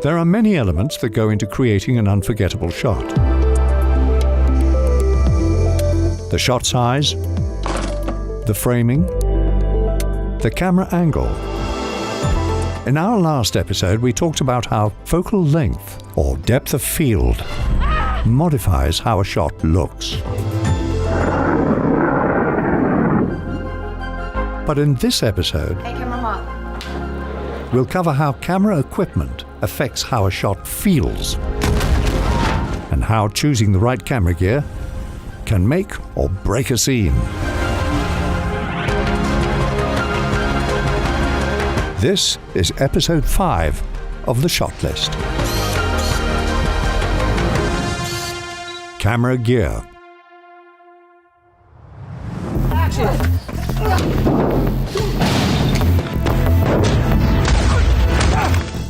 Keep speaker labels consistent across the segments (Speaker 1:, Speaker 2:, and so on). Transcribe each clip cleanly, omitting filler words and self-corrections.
Speaker 1: There are many elements that go into creating an unforgettable shot. The shot size, the framing, the camera angle. In our last episode, we talked about how focal length, or depth of field, modifies how a shot looks. But in this episode, we'll cover how camera equipment affects how a shot feels, and how choosing the right camera gear can make or break a scene. This is episode 5 of the Shot List. Camera gear.
Speaker 2: Action!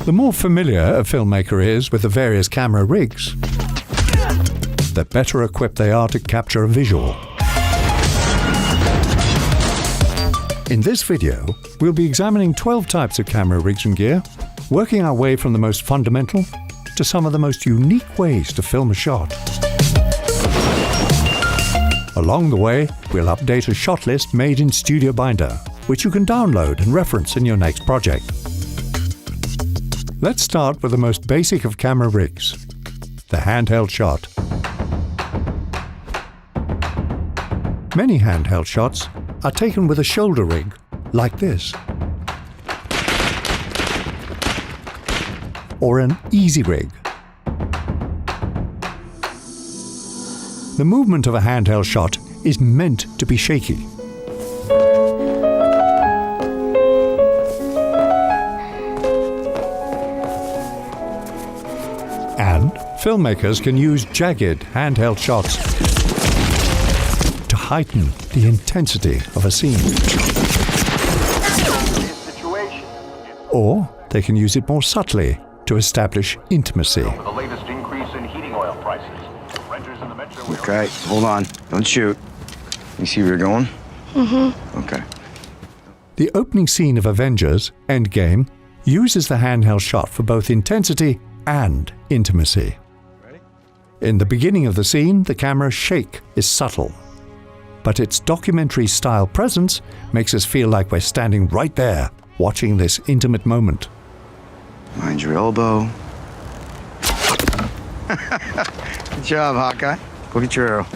Speaker 1: The more familiar a filmmaker is with the various camera rigs, the better equipped they are to capture a visual. In this video, we'll be examining 12 types of camera rigs and gear, working our way from the most fundamental to some of the most unique ways to film a shot. Along the way, we'll update a shot list made in Studio Binder, which you can download and reference in your next project. Let's start with the most basic of camera rigs, the handheld shot. Many handheld shots are taken with a shoulder rig, like this, or an easy rig. The movement of a handheld shot is meant to be shaky. And filmmakers can use jagged handheld shots to heighten the intensity of a scene. Or they can use it more subtly to establish intimacy.
Speaker 3: The latest increase in heating oil prices. Renters in the metro area.
Speaker 4: Okay, hold on. Don't shoot. You see where you're going? Mm-hmm. Okay.
Speaker 1: The opening scene of Avengers: Endgame uses the handheld shot for both intensity and intimacy.
Speaker 4: Ready?
Speaker 1: In the beginning of the scene, the camera's shake is subtle, but its documentary-style presence makes us feel like we're standing right there, watching this intimate moment.
Speaker 4: Mind your elbow. Good job, Hawkeye. Go get your arrow.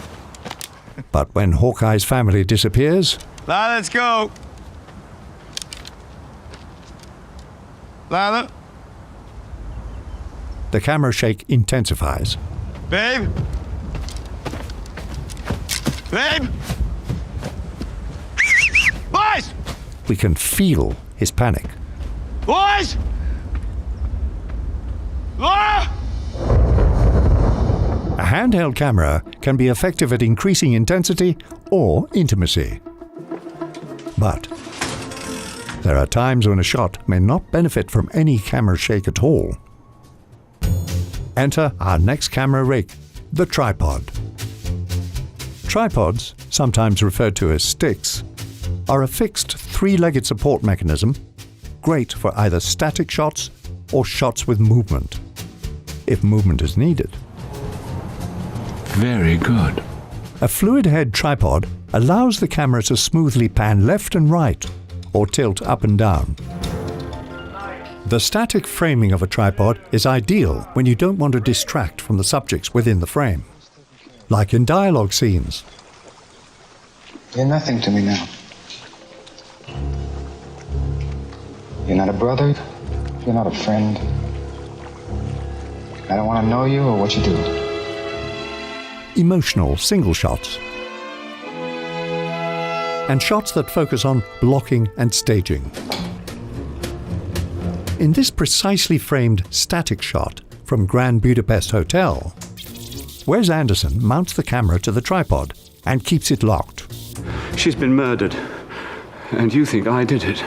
Speaker 1: But when Hawkeye's family disappears,
Speaker 4: Lila, let's go. Lila.
Speaker 1: the camera shake intensifies.
Speaker 4: Babe. Babe. Boys.
Speaker 1: We can feel his panic.
Speaker 4: Boys. Laura.
Speaker 1: A handheld camera can be effective at increasing intensity or intimacy. But there are times when a shot may not benefit from any camera shake at all. Enter our next camera rig, the tripod. Tripods, sometimes referred to as sticks, are a fixed three-legged support mechanism, great for either static shots or shots with movement, if movement is needed.
Speaker 5: Very good.
Speaker 1: A fluid head tripod allows the camera to smoothly pan left and right, or tilt up and down. The static framing of a tripod is ideal when you don't want to distract from the subjects within the frame, like in dialogue scenes.
Speaker 6: You're nothing to me now. You're not a brother. You're not a friend. I don't want to know you or what you do.
Speaker 1: Emotional single shots, and shots that focus on blocking and staging. In this precisely framed static shot from Grand Budapest Hotel, Wes Anderson mounts the camera to the tripod and keeps it locked.
Speaker 5: She's been murdered, and you think I did it.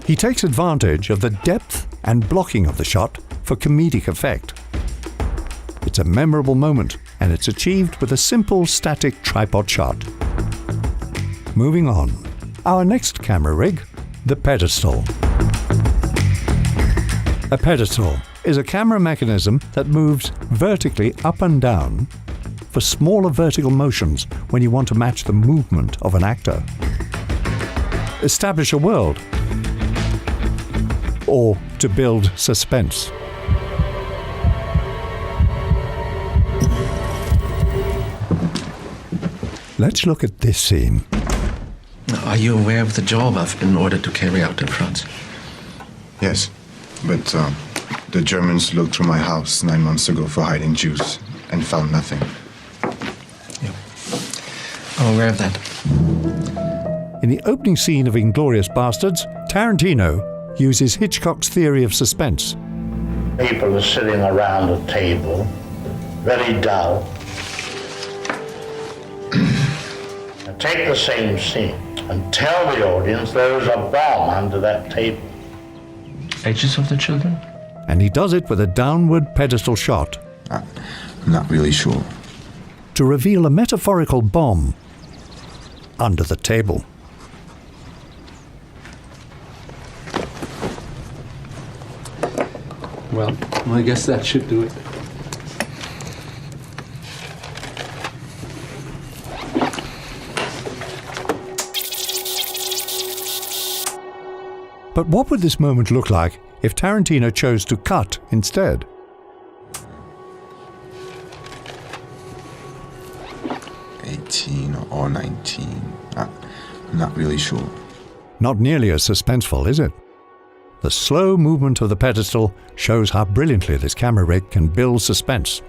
Speaker 1: He takes advantage of the depth and blocking of the shot for comedic effect. It's a memorable moment, and it's achieved with a simple static tripod shot. Moving on, our next camera rig, The pedestal. A pedestal is a camera mechanism that moves vertically up and down for smaller vertical motions when you want to match the movement of an actor, establish a world, or to build suspense. Let's look at this scene.
Speaker 2: Are you aware of the job I've been ordered to carry out in France?
Speaker 7: Yes, but the Germans looked through my house 9 months ago for hiding Jews and found nothing.
Speaker 2: Yeah. I'm aware of that.
Speaker 1: In the opening scene of Inglourious Bastards, Tarantino uses Hitchcock's theory of suspense.
Speaker 8: People are sitting around a table, very dull. Now take the same scene and tell the audience there is a bomb under that table.
Speaker 2: Ages of the children?
Speaker 1: And he does it with a downward pedestal shot
Speaker 7: I'm not really sure.
Speaker 1: to reveal a metaphorical bomb under the table.
Speaker 5: Well, I guess that should do it.
Speaker 1: But what would this moment look like if Tarantino chose to cut instead?
Speaker 7: Or 19. I'm not really sure.
Speaker 1: Not nearly as suspenseful, is it? The slow movement of the pedestal shows how brilliantly this camera rig can build suspense.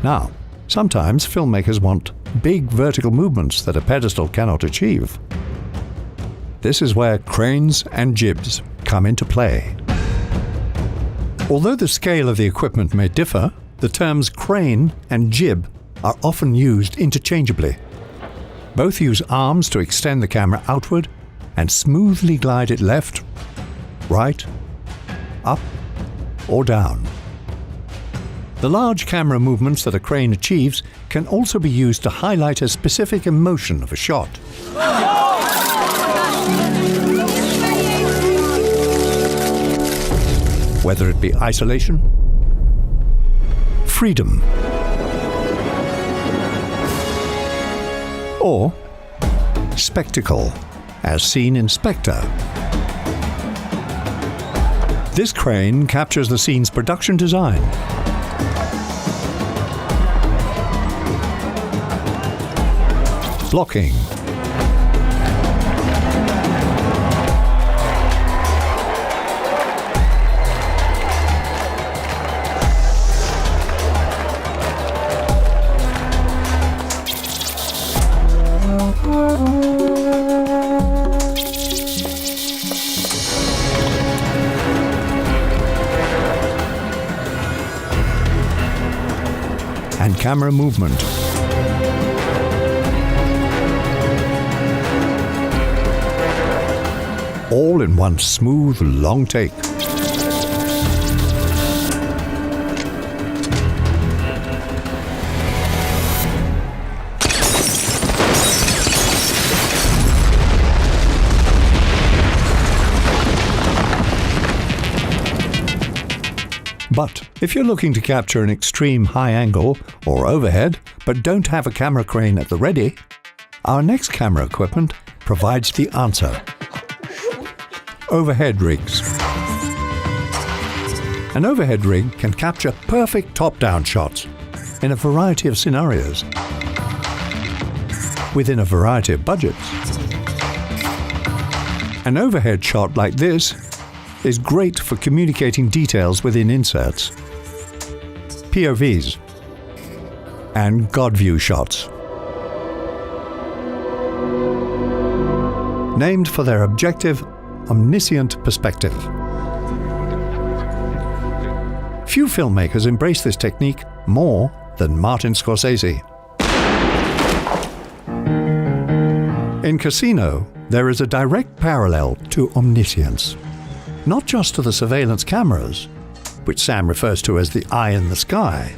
Speaker 1: Now, sometimes filmmakers want big vertical movements that a pedestal cannot achieve. This is where cranes and jibs come into play. Although the scale of the equipment may differ, the terms crane and jib are often used interchangeably. Both use arms to extend the camera outward and smoothly glide it left, right, up, or down. The large camera movements that a crane achieves can also be used to highlight a specific emotion of a shot. Whether it be isolation, freedom, or spectacle, as seen in Spectre. This crane captures the scene's production design. Blocking. And camera movement. All in one smooth, long take. But if you're looking to capture an extreme high angle or overhead, but don't have a camera crane at the ready, our next camera equipment provides the answer. Overhead rigs. An overhead rig can capture perfect top-down shots in a variety of scenarios, within a variety of budgets. An overhead shot like this is great for communicating details within inserts, POVs, and God view shots. Named for their objective, omniscient perspective. Few filmmakers embrace this technique more than Martin Scorsese. In Casino, there is a direct parallel to omniscience. Not just to the surveillance cameras, which Sam refers to as the eye in the sky,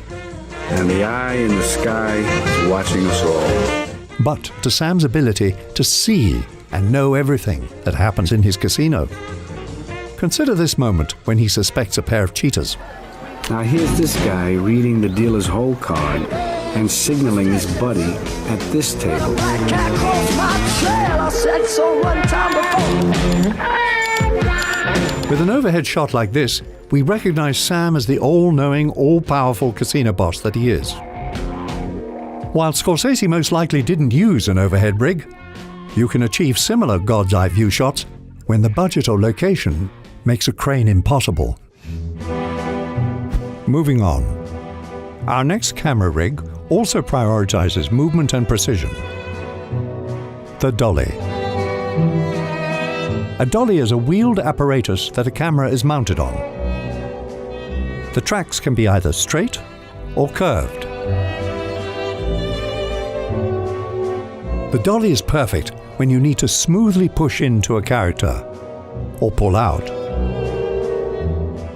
Speaker 5: And the eye in the sky is watching us all.
Speaker 1: but to Sam's ability to see and know everything that happens in his casino. Consider this moment when he suspects a pair of cheaters.
Speaker 5: Now here's this guy reading the dealer's hole card and signaling his buddy at this table.
Speaker 1: With an overhead shot like this, we recognize Sam as the all-knowing, all-powerful casino boss that he is. While Scorsese most likely didn't use an overhead rig, you can achieve similar God's Eye view shots when the budget or location makes a crane impossible. Moving on. Our next camera rig also prioritizes movement and precision. The dolly. A dolly is a wheeled apparatus that a camera is mounted on. The tracks can be either straight or curved. The dolly is perfect when you need to smoothly push into a character, or pull out,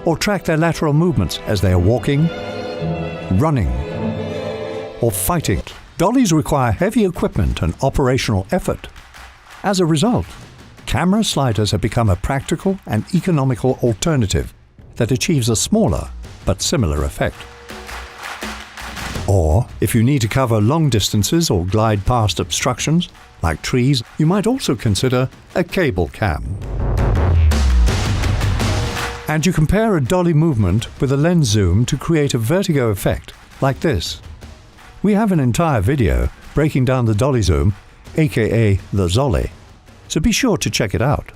Speaker 1: or track their lateral movements as they are walking, running, or fighting. Dollies require heavy equipment and operational effort. As a result, camera sliders have become a practical and economical alternative that achieves a smaller but similar effect. Or, if you need to cover long distances or glide past obstructions, like trees, you might also consider a cable cam. And you compare a dolly movement with a lens zoom to create a vertigo effect, like this. We have an entire video breaking down the dolly zoom, aka the Zolly, so be sure to check it out.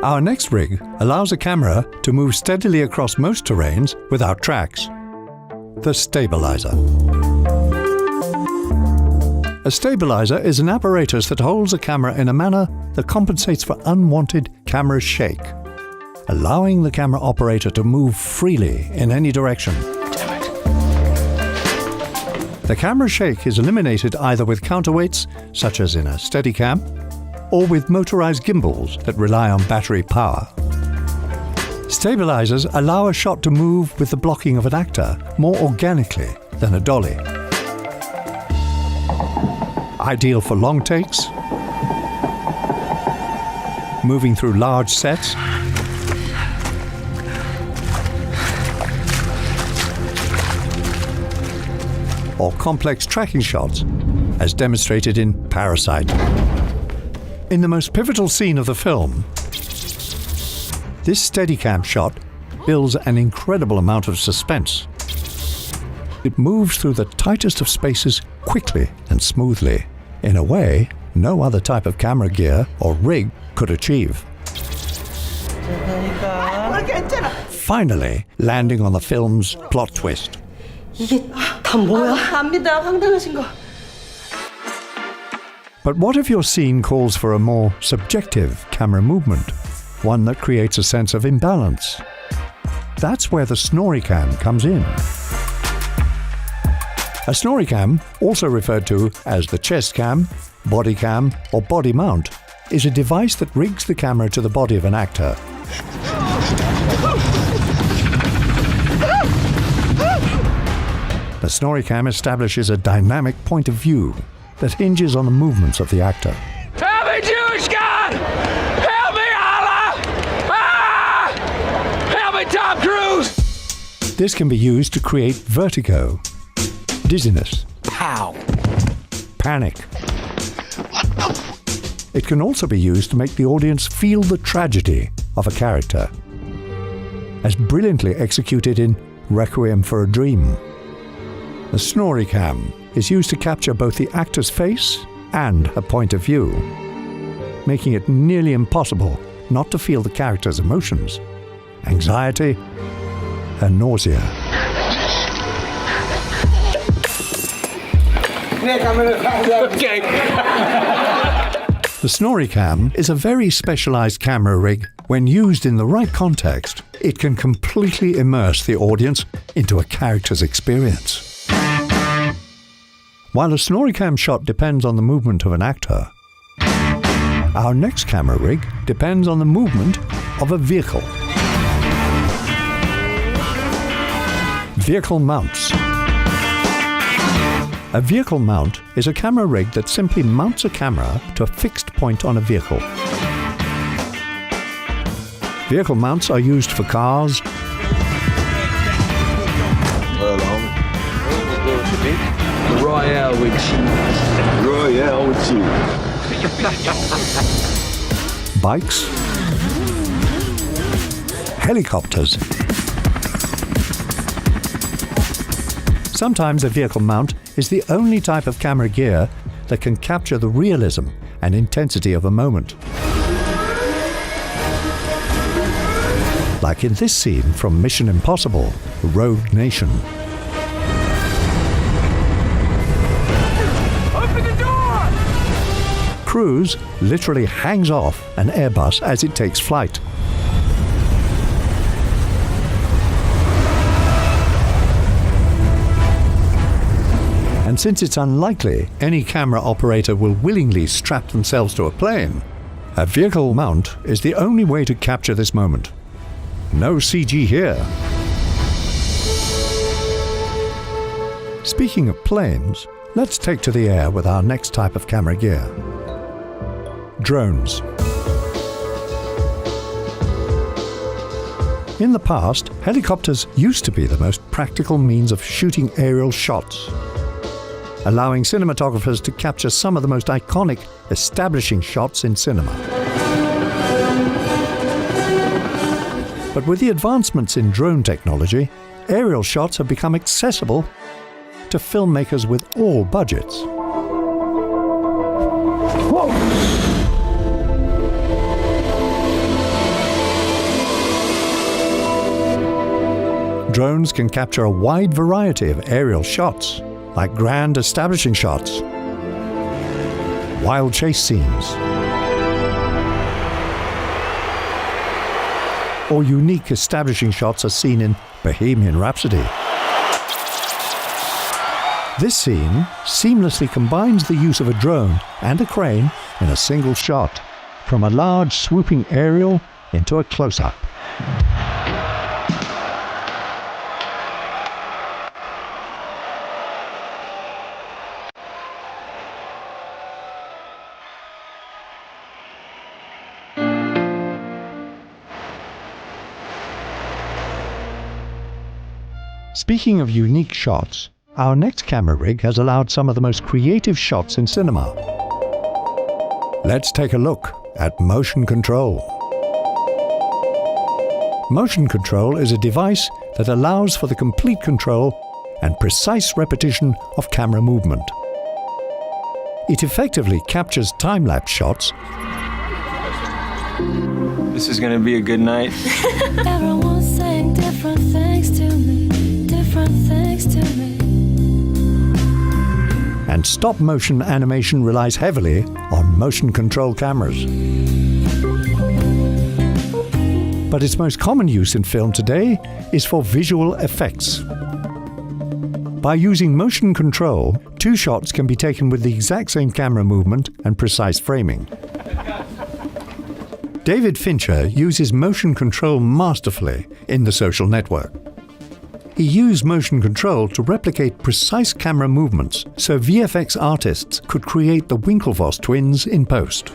Speaker 1: Our next rig allows a camera to move steadily across most terrains without tracks. The stabilizer. A stabilizer is an apparatus that holds a camera in a manner that compensates for unwanted camera shake, allowing the camera operator to move freely in any direction. The camera shake is eliminated either with counterweights, such as in a Steadicam, or with motorized gimbals that rely on battery power. Stabilizers allow a shot to move with the blocking of an actor more organically than a dolly. Ideal for long takes, moving through large sets, or complex tracking shots, as demonstrated in Parasite. In the most pivotal scene of the film, this Steadicam shot builds an incredible amount of suspense. It moves through the tightest of spaces quickly and smoothly, in a way no other type of camera gear or rig could achieve. Finally, landing on the film's plot twist.
Speaker 9: 이게 다 뭐야? 압니다. 황당하신 거.
Speaker 1: But what if your scene calls for a more subjective camera movement, one that creates a sense of imbalance? That's where the Snoricam comes in. A Snoricam, also referred to as the chest cam, body cam, or body mount, is a device that rigs the camera to the body of an actor. The Snoricam establishes a dynamic point of view that hinges on the movements of the actor.
Speaker 10: Help me, Jewish God! Help me, Allah! Ah! Help me, Tom Cruise!
Speaker 1: This can be used to create vertigo, dizziness, panic. It can also be used to make the audience feel the tragedy of a character, as brilliantly executed in Requiem for a Dream. The Snoricam is used to capture both the actor's face and a point of view, making it nearly impossible not to feel the character's emotions, anxiety, and nausea. The Snoricam is a very specialized camera rig. When used in the right context, it can completely immerse the audience into a character's experience. While a Snoricam shot depends on the movement of an actor, our next camera rig depends on the movement of a vehicle. Vehicle mounts. A vehicle mount is a camera rig that simply mounts a camera to a fixed point on a vehicle. Vehicle mounts are used for cars,
Speaker 10: Royale with cheese.
Speaker 4: Royale with cheese.
Speaker 1: bikes, helicopters. Sometimes a vehicle mount is the only type of camera gear that can capture the realism and intensity of a moment. Like in this scene from Mission Impossible: Rogue Nation.
Speaker 10: Open the door!
Speaker 1: Cruise literally hangs off an Airbus as it takes flight. And since it's unlikely any camera operator will willingly strap themselves to a plane, a vehicle mount is the only way to capture this moment. No CG here. Speaking of planes, let's take to the air with our next type of camera gear. Drones. In the past, helicopters used to be the most practical means of shooting aerial shots, allowing cinematographers to capture some of the most iconic, establishing shots in cinema. But with the advancements in drone technology, aerial shots have become accessible to filmmakers with all budgets. Whoa! Drones can capture a wide variety of aerial shots, like grand establishing shots, wild chase scenes, or unique establishing shots as seen in Bohemian Rhapsody. This scene seamlessly combines the use of a drone and a crane in a single shot, from a large swooping aerial into a close-up. Speaking of unique shots, our next camera rig has allowed some of the most creative shots in cinema. Let's take a look at motion control. Motion control is a device that allows for the complete control and precise repetition of camera movement. It effectively captures time-lapse shots.
Speaker 4: This is gonna be a good night.
Speaker 11: Everyone's saying different things to me, different things to me.
Speaker 1: And stop-motion animation relies heavily on motion control cameras. But its most common use in film today is for visual effects. By using motion control, two shots can be taken with the exact same camera movement and precise framing. David Fincher uses motion control masterfully in The Social Network. He used motion control to replicate precise camera movements so VFX artists could create the Winklevoss twins in post.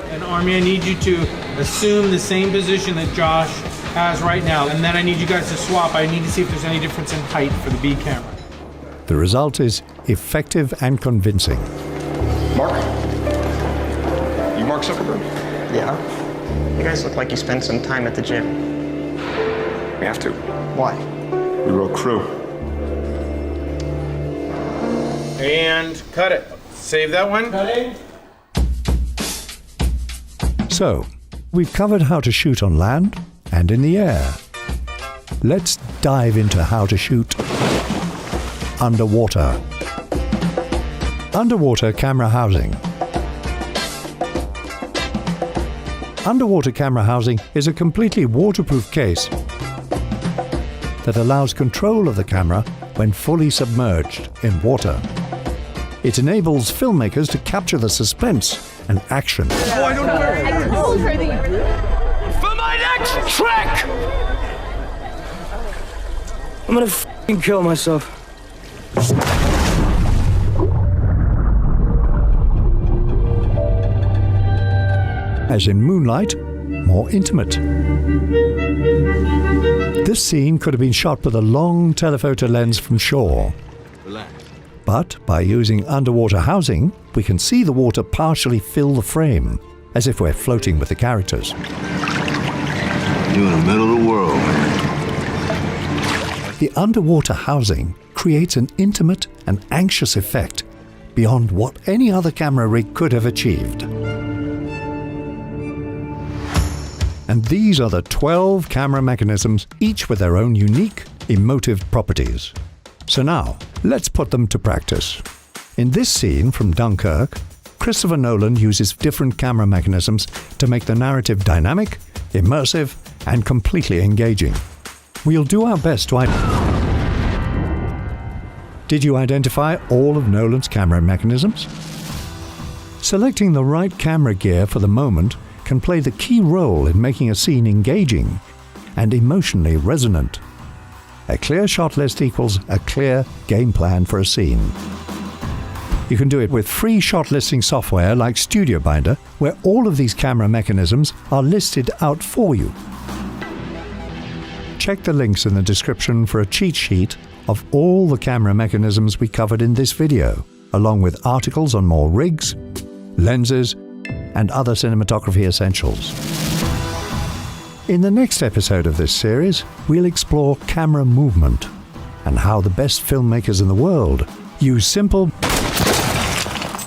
Speaker 12: And Army, I need you to assume the same position that Josh has right now, and then I need you guys to swap. I need to see if there's any difference in height for the B camera.
Speaker 1: The result is effective and convincing.
Speaker 6: Mark? You Mark Zuckerberg?
Speaker 13: Yeah. You guys look like you spent some time at the gym.
Speaker 6: We have to.
Speaker 13: Why?
Speaker 6: We were a crew.
Speaker 12: And cut it. Save that one. Cutting.
Speaker 1: So, we've covered how to shoot on land and in the air. Let's dive into how to shoot underwater. Underwater camera housing. Underwater camera housing is a completely waterproof case that allows control of the camera when fully submerged in water. It enables filmmakers to capture the suspense and action.
Speaker 10: Oh, I don't know where it is. I told her that you were. For my next trick!
Speaker 5: I'm gonna f***ing kill myself.
Speaker 1: As in Moonlight, more intimate. This scene could have been shot with a long telephoto lens from shore. But by using underwater housing, we can see the water partially fill the frame, as if we're floating with the characters.
Speaker 14: You're in the middle of the world, man.
Speaker 1: The underwater housing creates an intimate and anxious effect beyond what any other camera rig could have achieved. And these are the 12 camera mechanisms, each with their own unique, emotive properties. So now, let's put them to practice. In this scene from Dunkirk, Christopher Nolan uses different camera mechanisms to make the narrative dynamic, immersive, and completely engaging. We'll do our best to Did you identify all of Nolan's camera mechanisms? Selecting the right camera gear for the moment can play the key role in making a scene engaging and emotionally resonant. A clear shot list equals a clear game plan for a scene. You can do it with free shot listing software like Studio Binder, where all of these camera mechanisms are listed out for you. Check the links in the description for a cheat sheet of all the camera mechanisms we covered in this video, along with articles on more rigs, lenses, and other cinematography essentials. In the next episode of this series, we'll explore camera movement and how the best filmmakers in the world use simple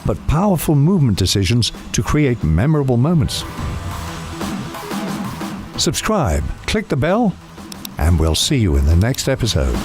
Speaker 1: but powerful movement decisions to create memorable moments. Subscribe, click the bell, and we'll see you in the next episode.